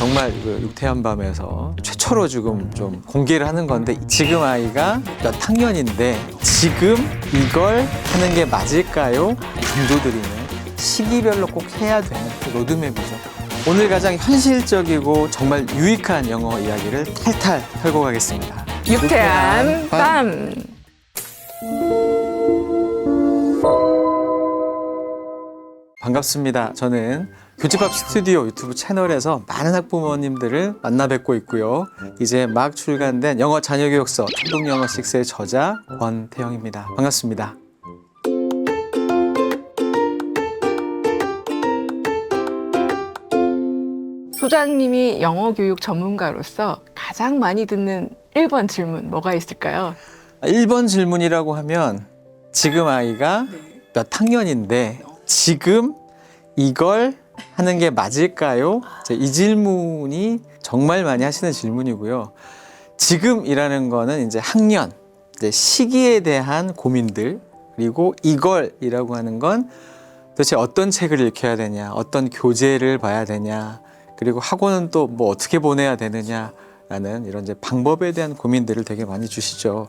정말 그 육태한밤에서 최초로 지금 좀 공개를 하는 건데 지금 아이가 몇 학년인데 지금 이걸 하는 게 맞을까요? 강조드리는 시기별로 꼭 해야 되는 로드맵이죠. 오늘 가장 현실적이고 정말 유익한 영어 이야기를 탈탈 털고 가겠습니다. 유쾌한 밤. 반갑습니다. 저는 교집합 스튜디오 유튜브 채널에서 많은 학부모님들을 만나 뵙고 있고요. 이제 막 출간된 영어 자녀교육서 초등영어 6의 저자 권태영입니다. 반갑습니다. 소장님이 영어 교육 전문가로서 가장 많이 듣는 1번 질문 뭐가 있을까요? 1번 질문이라고 하면 지금 아이가 몇 학년인데 지금 이걸 하는 게 맞을까요? 이 질문이 정말 많이 하시는 질문이고요. 지금이라는 거는 이제 학년, 이제 시기에 대한 고민들, 그리고 이걸이라고 하는 건 도대체 어떤 책을 읽혀야 되냐, 어떤 교재를 봐야 되냐, 그리고 학원은 또 뭐 어떻게 보내야 되느냐라는 이런 이제 방법에 대한 고민들을 되게 많이 주시죠.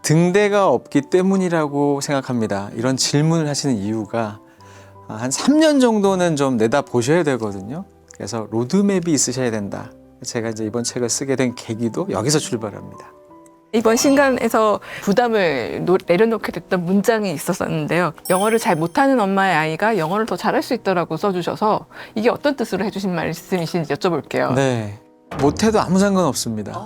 등대가 없기 때문이라고 생각합니다. 이런 질문을 하시는 이유가 한 3년 정도는 좀 내다 보셔야 되거든요. 그래서 로드맵이 있으셔야 된다. 제가 이제 이번 책을 쓰게 된 계기도 여기서 출발합니다. 이번 신간에서 부담을 내려놓게 됐던 문장이 있었는데요. 영어를 잘 못하는 엄마의 아이가 영어를 더 잘할 수 있더라고 써주셔서 이게 어떤 뜻으로 해주신 말씀이신지 여쭤볼게요. 네, 못해도 아무 상관없습니다.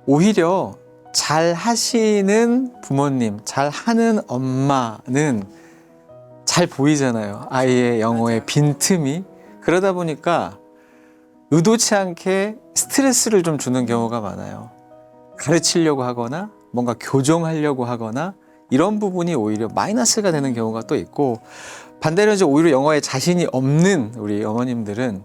오히려 잘 하시는 부모님, 잘 하는 엄마는 잘 보이잖아요. 아이의 영어의 빈틈이. 그러다 보니까 의도치 않게 스트레스를 좀 주는 경우가 많아요. 가르치려고 하거나 뭔가 교정하려고 하거나 이런 부분이 오히려 마이너스가 되는 경우가 또 있고, 반대로 이제 오히려 영어에 자신이 없는 우리 어머님들은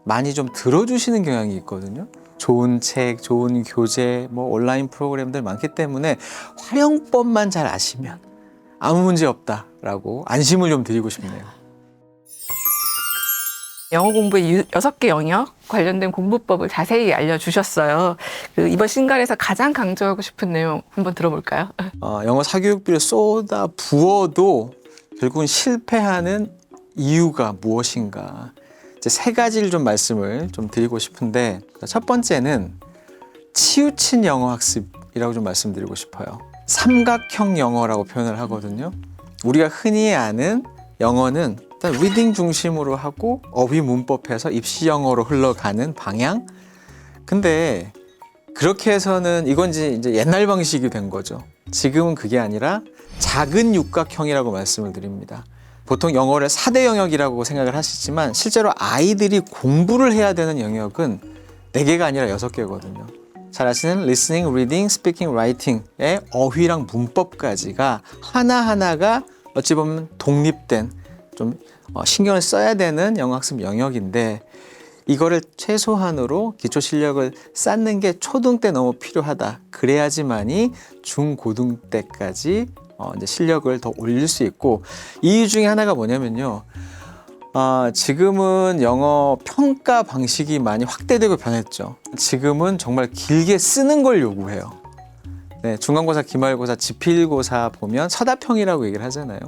많이 좀 들어주시는 경향이 있거든요. 좋은 책, 좋은 교재, 뭐 온라인 프로그램들 많기 때문에 활용법만 잘 아시면 아무 문제 없다라고 안심을 좀 드리고 싶네요. 영어 공부의 6개 영역 관련된 공부법을 자세히 알려주셨어요. 이번 신간에서 가장 강조하고 싶은 내용 한번 들어볼까요? 영어 사교육비를 쏟아 부어도 결국은 실패하는 이유가 무엇인가. 이제 세 가지를 좀 말씀을 좀 드리고 싶은데, 첫 번째는 치우친 영어 학습이라고 좀 말씀드리고 싶어요. 삼각형 영어라고 표현을 하거든요. 우리가 흔히 아는 영어는 일단 리딩 중심으로 하고 어휘 문법해서 입시 영어로 흘러가는 방향. 근데 그렇게 해서는 이건 이제 옛날 방식이 된 거죠. 지금은 그게 아니라 작은 육각형이라고 말씀을 드립니다. 보통 영어를 4대 영역이라고 생각을 하시지만 실제로 아이들이 공부를 해야 되는 영역은 4개가 아니라 6개거든요. 잘 아시는 listening, reading, speaking, writing의 어휘랑 문법까지가 하나하나가 어찌 보면 독립된 좀 신경을 써야 되는 영어학습 영역인데, 이거를 최소한으로 기초 실력을 쌓는 게 초등 때 너무 필요하다. 그래야지만이 중고등 때까지 이제 실력을 더 올릴 수 있고, 이유 중에 하나가 뭐냐면요. 지금은 영어 평가 방식이 많이 확대되고 변했죠. 지금은 정말 길게 쓰는 걸 요구해요. 네, 중간고사, 기말고사, 지필고사 보면 서답형이라고 얘기를 하잖아요.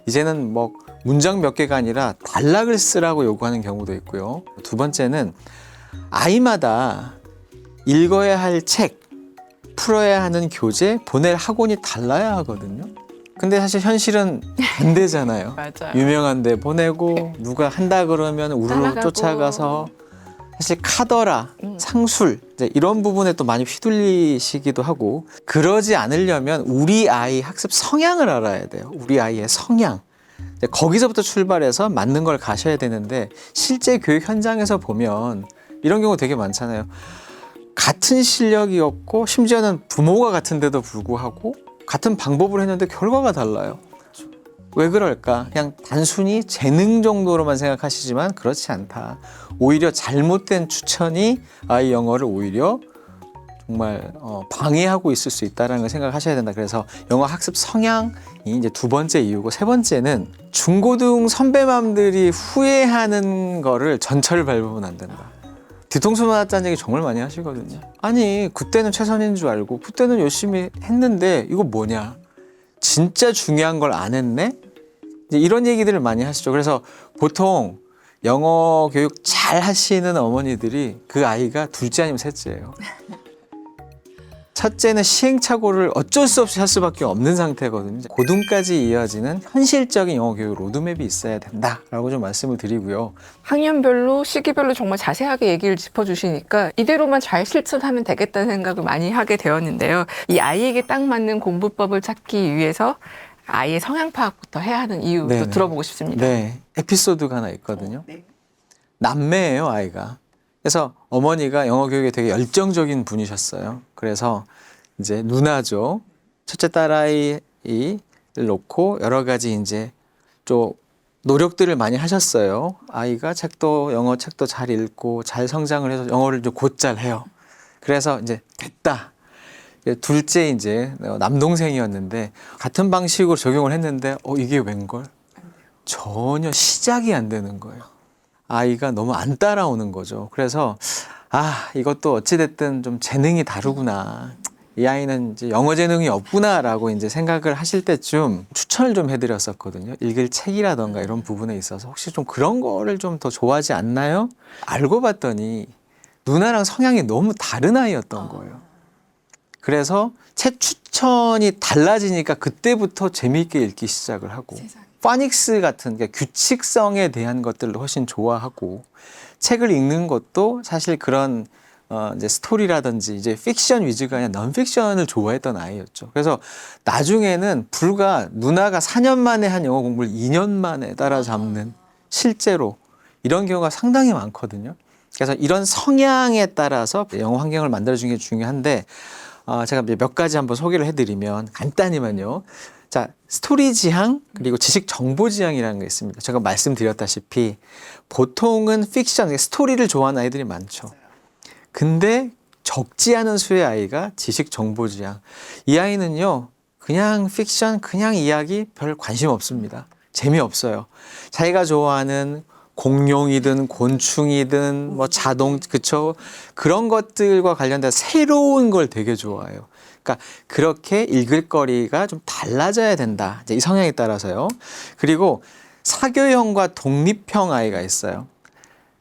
이제는 뭐 문장 몇 개가 아니라 단락을 쓰라고 요구하는 경우도 있고요. 두 번째는 아이마다 읽어야 할 책, 풀어야 하는 교재, 보낼 학원이 달라야 하거든요. 근데 사실 현실은 반대잖아요. 맞아요. 유명한 데 보내고 누가 한다 그러면 우르르 따라가고. 쫓아가서 사실 카더라, 상술 이런 부분에 또 많이 휘둘리시기도 하고, 그러지 않으려면 우리 아이 학습 성향을 알아야 돼요. 우리 아이의 성향. 거기서부터 출발해서 맞는 걸 가셔야 되는데, 실제 교육 현장에서 보면 이런 경우 되게 많잖아요. 같은 실력이었고 심지어는 부모가 같은데도 불구하고 같은 방법을 했는데 결과가 달라요. 왜 그럴까? 그냥 단순히 재능 정도로만 생각하시지만 그렇지 않다. 오히려 잘못된 추천이 아이 영어를 오히려 정말 방해하고 있을 수 있다는 걸 생각하셔야 된다. 그래서 영어 학습 성향이 이제 두 번째 이유고, 세 번째는 중고등 선배맘들이 후회하는 거를 전철 밟으면 안 된다. 뒤통수 맞았다는 얘기 정말 많이 하시거든요. 아니 그때는 최선인 줄 알고 그때는 열심히 했는데 이거 뭐냐. 진짜 중요한 걸 안 했네? 이제 이런 얘기들을 많이 하시죠. 그래서 보통 영어 교육 잘 하시는 어머니들이 그 아이가 둘째 아니면 셋째예요. 첫째는 시행착오를 어쩔 수 없이 할 수밖에 없는 상태거든요. 고등까지 이어지는 현실적인 영어 교육 로드맵이 있어야 된다라고 좀 말씀을 드리고요. 학년별로 시기별로 정말 자세하게 얘기를 짚어주시니까 이대로만 잘 실천하면 되겠다는 생각을 많이 하게 되었는데요. 이 아이에게 딱 맞는 공부법을 찾기 위해서 아이의 성향 파악부터 해야 하는 이유도 네네. 들어보고 싶습니다. 네, 에피소드가 하나 있거든요. 남매예요, 아이가. 그래서 어머니가 영어 교육에 되게 열정적인 분이셨어요. 그래서 이제 누나죠. 첫째 딸아이를 놓고 여러 가지 이제 좀 노력들을 많이 하셨어요. 아이가 영어 책도 잘 읽고 잘 성장을 해서 영어를 좀 곧잘 해요. 그래서 이제 됐다. 둘째 이제 남동생이었는데 같은 방식으로 적용을 했는데 이게 웬걸? 전혀 시작이 안 되는 거예요. 아이가 너무 안 따라오는 거죠. 그래서 이것도 어찌됐든 좀 재능이 다르구나. 이 아이는 이제 영어 재능이 없구나라고 이제 생각을 하실 때쯤 추천을 좀 해드렸었거든요. 읽을 책이라던가 이런 부분에 있어서 혹시 좀 그런 거를 좀 더 좋아하지 않나요? 알고 봤더니 누나랑 성향이 너무 다른 아이였던 거예요. 그래서 책 추천이 달라지니까 그때부터 재미있게 읽기 시작을 하고 파닉스 같은 규칙성에 대한 것들을 훨씬 좋아하고 책을 읽는 것도 사실 그런 이제 스토리라든지 이제 픽션 위주가 아니라 넌픽션을 좋아했던 아이였죠. 그래서 나중에는 불과 누나가 4년 만에 한 영어 공부를 2년 만에 따라잡는 실제로 이런 경우가 상당히 많거든요. 그래서 이런 성향에 따라서 영어 환경을 만들어주는 게 중요한데 제가 몇 가지 한번 소개를 해드리면 간단히만요. 자, 스토리 지향 그리고 지식 정보 지향이라는 게 있습니다. 제가 말씀드렸다시피 보통은 픽션, 스토리를 좋아하는 아이들이 많죠. 근데 적지 않은 수의 아이가 지식 정보 지향. 이 아이는요, 그냥 픽션, 그냥 이야기 별 관심 없습니다. 재미없어요. 자기가 좋아하는 공룡이든 곤충이든 뭐 자동, 그쵸? 그런 것들과 관련된 새로운 걸 되게 좋아해요. 그러니까 그렇게 읽을 거리가 좀 달라져야 된다. 이제 이 성향에 따라서요. 그리고 사교형과 독립형 아이가 있어요.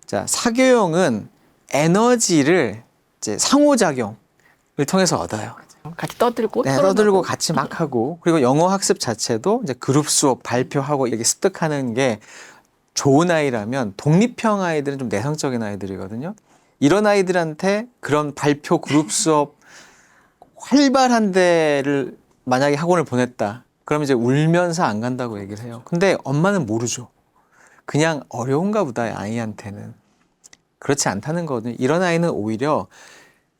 자, 사교형은 에너지를 이제 상호작용을 통해서 얻어요. 같이 떠들고 네, 떠들고 같이 막 하고 그리고 영어 학습 자체도 이제 그룹 수업 발표하고 이렇게 습득하는 게 좋은 아이라면 독립형 아이들은 좀 내성적인 아이들이거든요. 이런 아이들한테 그런 발표 그룹 수업 활발한 데를 만약에 학원을 보냈다. 그럼 이제 울면서 안 간다고 얘기를 해요. 근데 엄마는 모르죠. 그냥 어려운가 보다 아이한테는. 그렇지 않다는 거거든요. 이런 아이는 오히려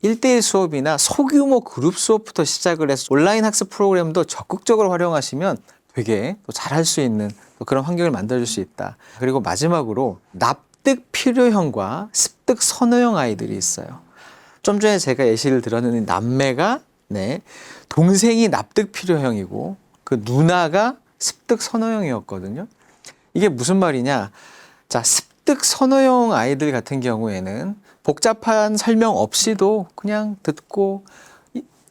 1대1 수업이나 소규모 그룹 수업부터 시작을 해서 온라인 학습 프로그램도 적극적으로 활용하시면 되게 또 잘할 수 있는 그런 환경을 만들어줄 수 있다. 그리고 마지막으로 납득 필요형과 습득 선호형 아이들이 있어요. 좀 전에 제가 예시를 들었는데 남매가 동생이 납득 필요형이고 그 누나가 습득 선호형이었거든요. 이게 무슨 말이냐? 자, 습득 선호형 아이들 같은 경우에는 복잡한 설명 없이도 그냥 듣고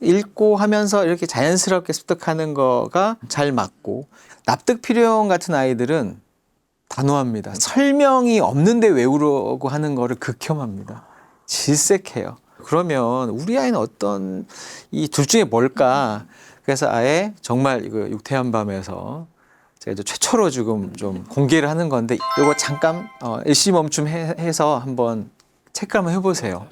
읽고 하면서 이렇게 자연스럽게 습득하는 거가 잘 맞고 납득 필요형 같은 아이들은 단호합니다. 설명이 없는데 외우려고 하는 거를 극혐합니다. 질색해요. 그러면 우리 아이는 어떤 이 둘 중에 뭘까? 그래서 아예 정말 이거 육태한 밤에서 제가 이제 최초로 지금 좀 공개를 하는 건데 이거 잠깐 일시 멈춤 해서 한번 체크 한번 해보세요.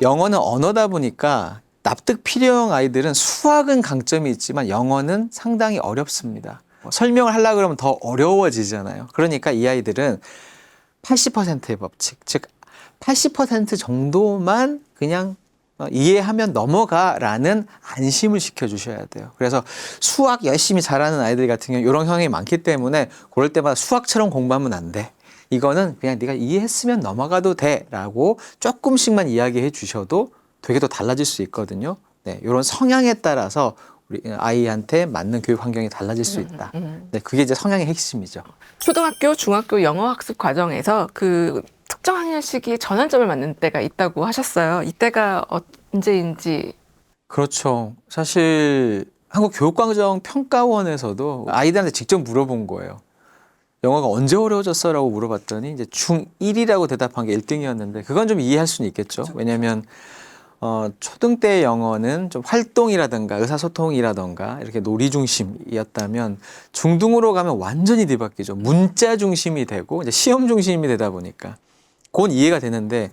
영어는 언어다 보니까 납득 필요형 아이들은 수학은 강점이 있지만 영어는 상당히 어렵습니다. 설명을 하려고 그러면 더 어려워지잖아요. 그러니까 이 아이들은 80%의 법칙, 즉 80% 정도만 그냥 이해하면 넘어가라는 안심을 시켜주셔야 돼요. 그래서 수학 열심히 잘하는 아이들 같은 경우 이런 성향이 많기 때문에 그럴 때마다 수학처럼 공부하면 안 돼. 이거는 그냥 네가 이해했으면 넘어가도 돼라고 조금씩만 이야기해 주셔도 되게 더 달라질 수 있거든요. 네, 이런 성향에 따라서 우리 아이한테 맞는 교육 환경이 달라질 수 있다. 네, 그게 이제 성향의 핵심이죠. 초등학교, 중학교 영어 학습 과정에서 그 특정 학년 시기에 전환점을 맞는 때가 있다고 하셨어요. 이때가 언제인지. 그렇죠. 사실 한국교육과정평가원에서도 아이들한테 직접 물어본 거예요. 영어가 언제 어려워졌어? 라고 물어봤더니 이제 중1이라고 대답한 게 1등이었는데 그건 좀 이해할 수는 있겠죠. 왜냐하면 초등 때 영어는 좀 활동이라든가 의사소통이라든가 이렇게 놀이 중심이었다면 중등으로 가면 완전히 뒤바뀌죠. 문자 중심이 되고 이제 시험 중심이 되다 보니까 그건 이해가 되는데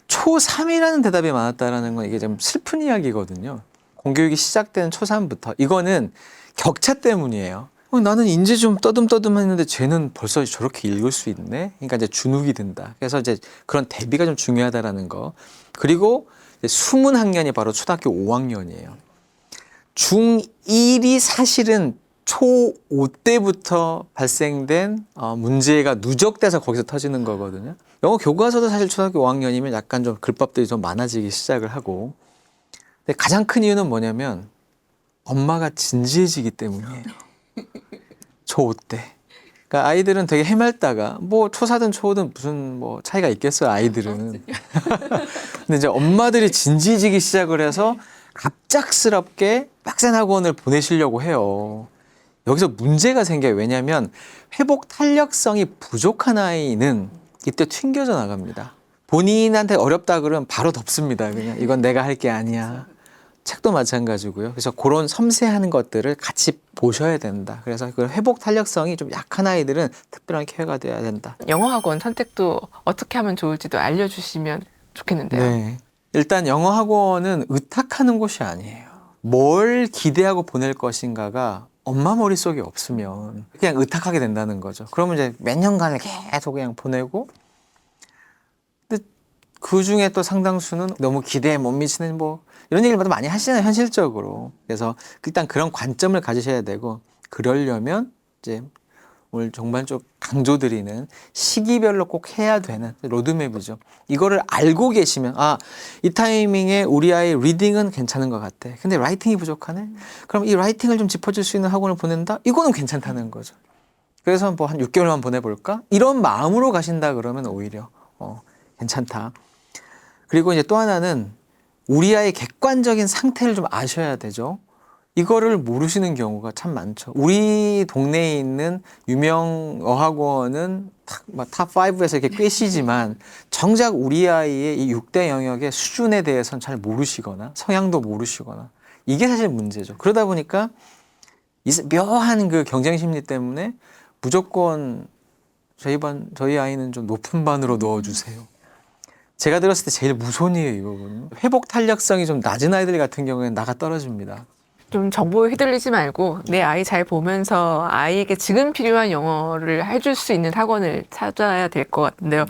초3이라는 대답이 많았다라는 건 이게 좀 슬픈 이야기거든요. 공교육이 시작되는 초3부터 이거는 격차 때문이에요. 나는 이제 좀 떠듬떠듬했는데 쟤는 벌써 저렇게 읽을 수 있네. 그러니까 이제 주눅이 든다. 그래서 이제 그런 대비가 좀 중요하다라는 거. 그리고 이제 숨은 학년이 바로 초등학교 5학년이에요. 중1이 사실은 초5 때부터 발생된 문제가 누적돼서 거기서 터지는 거거든요. 영어 교과서도 사실 초등학교 5학년이면 약간 좀 글법들이 좀 많아지기 시작을 하고. 근데 가장 큰 이유는 뭐냐면 엄마가 진지해지기 때문이에요. 초5 때. 그러니까 아이들은 되게 해맑다가 뭐 초4든 초5든 무슨 뭐 차이가 있겠어요, 아이들은. 근데 이제 엄마들이 진지해지기 시작을 해서 갑작스럽게 빡센 학원을 보내시려고 해요. 여기서 문제가 생겨요. 왜냐하면 회복 탄력성이 부족한 아이는 이때 튕겨져 나갑니다. 본인한테 어렵다 그러면 바로 덮습니다. 그냥 이건 내가 할 게 아니야. 책도 마찬가지고요. 그래서 그런 섬세한 것들을 같이 보셔야 된다. 그래서 그 회복 탄력성이 좀 약한 아이들은 특별한 케어가 돼야 된다. 영어 학원 선택도 어떻게 하면 좋을지도 알려주시면 좋겠는데요. 네. 일단 영어 학원은 의탁하는 곳이 아니에요. 뭘 기대하고 보낼 것인가가 엄마 머릿속에 없으면 그냥 의탁하게 된다는 거죠. 그러면 이제 몇 년간을 계속 그냥 보내고 근데 그 중에 또 상당수는 너무 기대에 못 미치는 뭐 이런 얘기를 많이 하시잖아요, 현실적으로. 그래서 일단 그런 관점을 가지셔야 되고 그러려면 이제 오늘 정말 좀 강조드리는 시기별로 꼭 해야 되는 로드맵이죠. 이거를 알고 계시면 이 타이밍에 우리 아이 리딩은 괜찮은 것 같아. 근데 라이팅이 부족하네. 그럼 이 라이팅을 좀 짚어줄 수 있는 학원을 보낸다? 이거는 괜찮다는 거죠. 그래서 뭐 한 6개월만 보내볼까? 이런 마음으로 가신다 그러면 오히려 괜찮다. 그리고 이제 또 하나는 우리 아이의 객관적인 상태를 좀 아셔야 되죠. 이거를 모르시는 경우가 참 많죠. 우리 동네에 있는 유명 어학원은 탑5에서 이렇게 꿰시지만 정작 우리 아이의 이 6대 영역의 수준에 대해서는 잘 모르시거나 성향도 모르시거나 이게 사실 문제죠. 그러다 보니까 이 묘한 그 경쟁 심리 때문에 무조건 저희 아이는 좀 높은 반으로 넣어주세요. 제가 들었을 때 제일 무서운이에요, 이 부분은. 회복 탄력성이 좀 낮은 아이들 같은 경우에는 나가 떨어집니다. 좀 정보에 휘둘리지 말고 내 아이 잘 보면서 아이에게 지금 필요한 영어를 해줄 수 있는 학원을 찾아야 될 것 같은데요.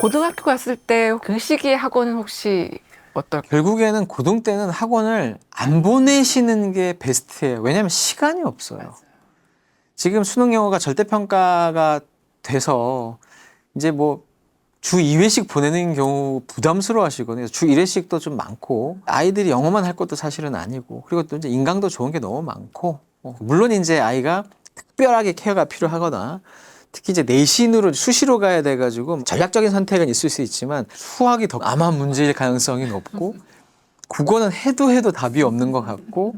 고등학교 갔을 때 그 시기의 학원은 혹시 어떨까요? 결국에는 고등 때는 학원을 안 보내시는 게 베스트예요. 왜냐하면 시간이 없어요. 지금 수능 영어가 절대평가가 돼서 이제 뭐 주 2회씩 보내는 경우 부담스러워 하시거든요. 주 1회씩도 좀 많고, 아이들이 영어만 할 것도 사실은 아니고, 그리고 또 이제 인강도 좋은 게 너무 많고, 물론 이제 아이가 특별하게 케어가 필요하거나, 특히 이제 내신으로 수시로 가야 돼가지고 전략적인 선택은 있을 수 있지만, 수학이 더 암한 문제일 가능성이 높고, 국어는 해도 답이 없는 것 같고,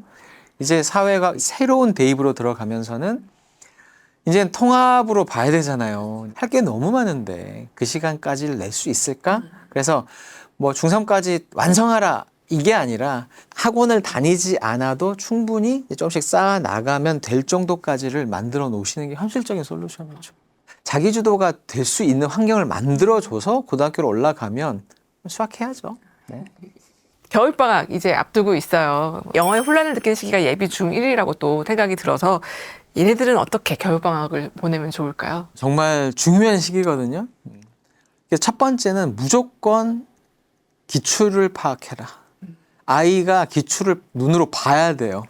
이제 사회가 새로운 대입으로 들어가면서는 이제 통합으로 봐야 되잖아요. 할 게 너무 많은데 그 시간까지를 낼 수 있을까? 그래서 뭐 중3까지 완성하라 이게 아니라 학원을 다니지 않아도 충분히 조금씩 쌓아 나가면 될 정도까지를 만들어 놓으시는 게 현실적인 솔루션이죠. 자기주도가 될 수 있는 환경을 만들어줘서 고등학교로 올라가면 수학해야죠. 네. 겨울방학 이제 앞두고 있어요. 영어에 혼란을 느끼는 시기가 예비 중1이라고 또 생각이 들어서 얘네들은 어떻게 겨울방학을 보내면 좋을까요? 정말 중요한 시기거든요. 첫 번째는 무조건 기출을 파악해라. 아이가 기출을 눈으로 봐야 돼요.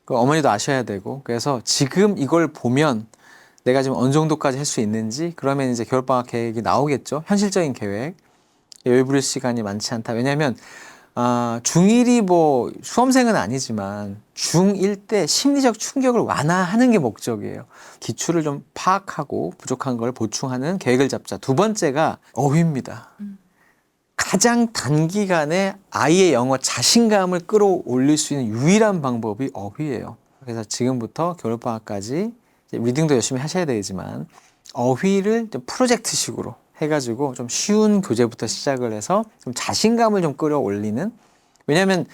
어머니도 아셔야 되고. 그래서 지금 이걸 보면 내가 지금 어느 정도까지 할 수 있는지, 그러면 이제 겨울방학 계획이 나오겠죠. 현실적인 계획. 여유 부릴 시간이 많지 않다. 왜냐하면 중1이 뭐 수험생은 아니지만 중1 때 심리적 충격을 완화하는 게 목적이에요. 기출을 좀 파악하고 부족한 걸 보충하는 계획을 잡자. 두 번째가 어휘입니다. 가장 단기간에 아이의 영어 자신감을 끌어올릴 수 있는 유일한 방법이 어휘예요. 그래서 지금부터 겨울방학까지 이제 리딩도 열심히 하셔야 되지만 어휘를 좀 프로젝트식으로 해가지고 좀 쉬운 교재부터 시작을 해서 좀 자신감을 좀 끌어올리는. 왜냐하면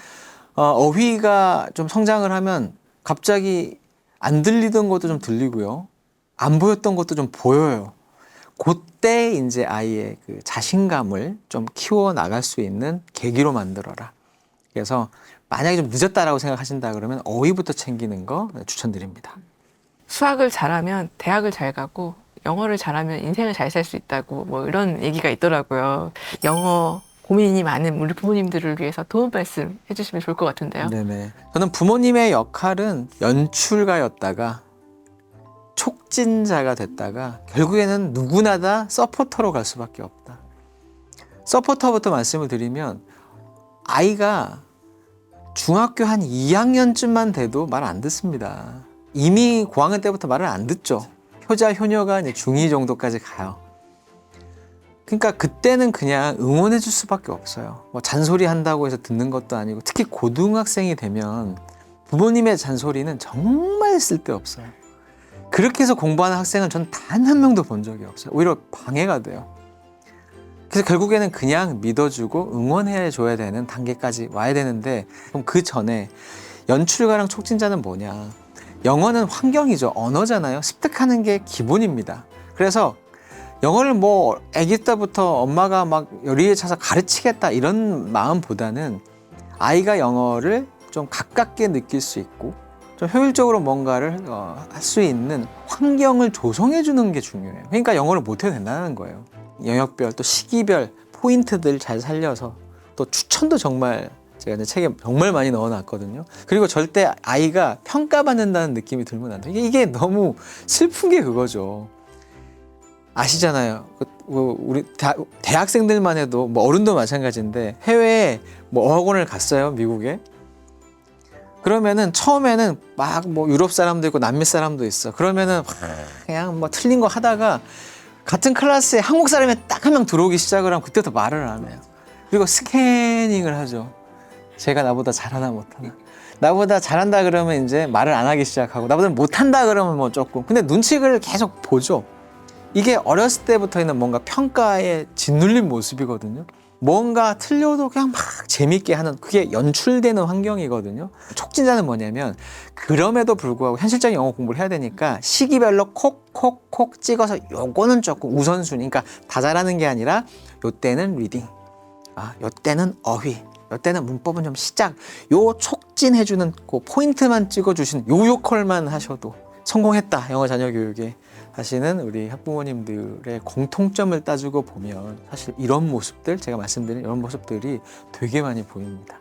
어휘가 좀 성장을 하면 갑자기 안 들리던 것도 좀 들리고요, 안 보였던 것도 좀 보여요. 그때 이제 아이의 그 자신감을 좀 키워 나갈 수 있는 계기로 만들어라. 그래서 만약에 좀 늦었다라고 생각하신다 그러면 어휘부터 챙기는 거 추천드립니다. 수학을 잘하면 대학을 잘 가고 영어를 잘하면 인생을 잘 살 수 있다고 뭐 이런 얘기가 있더라고요. 영어 고민이 많은 우리 부모님들을 위해서 도움 말씀 해주시면 좋을 것 같은데요. 네네. 저는 부모님의 역할은 연출가였다가 촉진자가 됐다가 결국에는 누구나 다 서포터로 갈 수밖에 없다. 서포터부터 말씀을 드리면 아이가 중학교 한 2학년쯤만 돼도 말 안 듣습니다. 이미 고학년 때부터 말을 안 듣죠. 효자 효녀가 이제 중2 정도까지 가요. 그러니까 그때는 그냥 응원해 줄 수밖에 없어요. 뭐 잔소리 한다고 해서 듣는 것도 아니고, 특히 고등학생이 되면 부모님의 잔소리는 정말 쓸데없어요. 그렇게 해서 공부하는 학생은 전 단 한 명도 본 적이 없어요. 오히려 방해가 돼요. 그래서 결국에는 그냥 믿어주고 응원해 줘야 되는 단계까지 와야 되는데, 그럼 그 전에 연출가랑 촉진자는 뭐냐? 영어는 환경이죠. 언어잖아요. 습득하는 게 기본입니다. 그래서 영어를 뭐 아기 때부터 엄마가 막 열의에 차서 가르치겠다 이런 마음보다는 아이가 영어를 좀 가깝게 느낄 수 있고 좀 효율적으로 뭔가를 할 수 있는 환경을 조성해 주는 게 중요해요. 그러니까 영어를 못해도 된다는 거예요. 영역별 또 시기별 포인트들 잘 살려서, 또 추천도 정말 제가 이제 책에 정말 많이 넣어놨거든요. 그리고 절대 아이가 평가받는다는 느낌이 들면 안 돼요. 이게 너무 슬픈 게 그거죠. 아시잖아요. 우리 대학생들만 해도 뭐 어른도 마찬가지인데 해외에 뭐 어학원을 갔어요, 미국에. 그러면은 처음에는 막 뭐 유럽 사람도 있고 남미 사람도 있어. 그러면은 그냥 뭐 틀린 거 하다가 같은 클래스에 한국 사람이 딱 한 명 들어오기 시작을 하면 그때부터 말을 안 해요. 그리고 스캐닝을 하죠. 제가 나보다 잘하나 못하나. 나보다 잘한다 그러면 이제 말을 안 하기 시작하고, 나보다 못한다 그러면 뭐 조금. 근데 눈치를 계속 보죠. 이게 어렸을 때부터 있는 뭔가 평가에 짓눌린 모습이거든요. 뭔가 틀려도 그냥 막 재밌게 하는, 그게 연출되는 환경이거든요. 촉진자는 뭐냐면 그럼에도 불구하고 현실적인 영어 공부를 해야 되니까 시기별로 콕콕콕 찍어서 요거는 조금 우선순위, 그러니까 다 잘하는 게 아니라 요때는 리딩, 요때는 어휘, 요때는 문법은 좀 시작, 요 촉진해주는 그 포인트만 찍어주시는 요 요컬만 하셔도 성공했다, 영어 자녀 교육에 하시는 우리 학부모님들의 공통점을 따지고 보면 사실 이런 모습들, 제가 말씀드린 이런 모습들이 되게 많이 보입니다.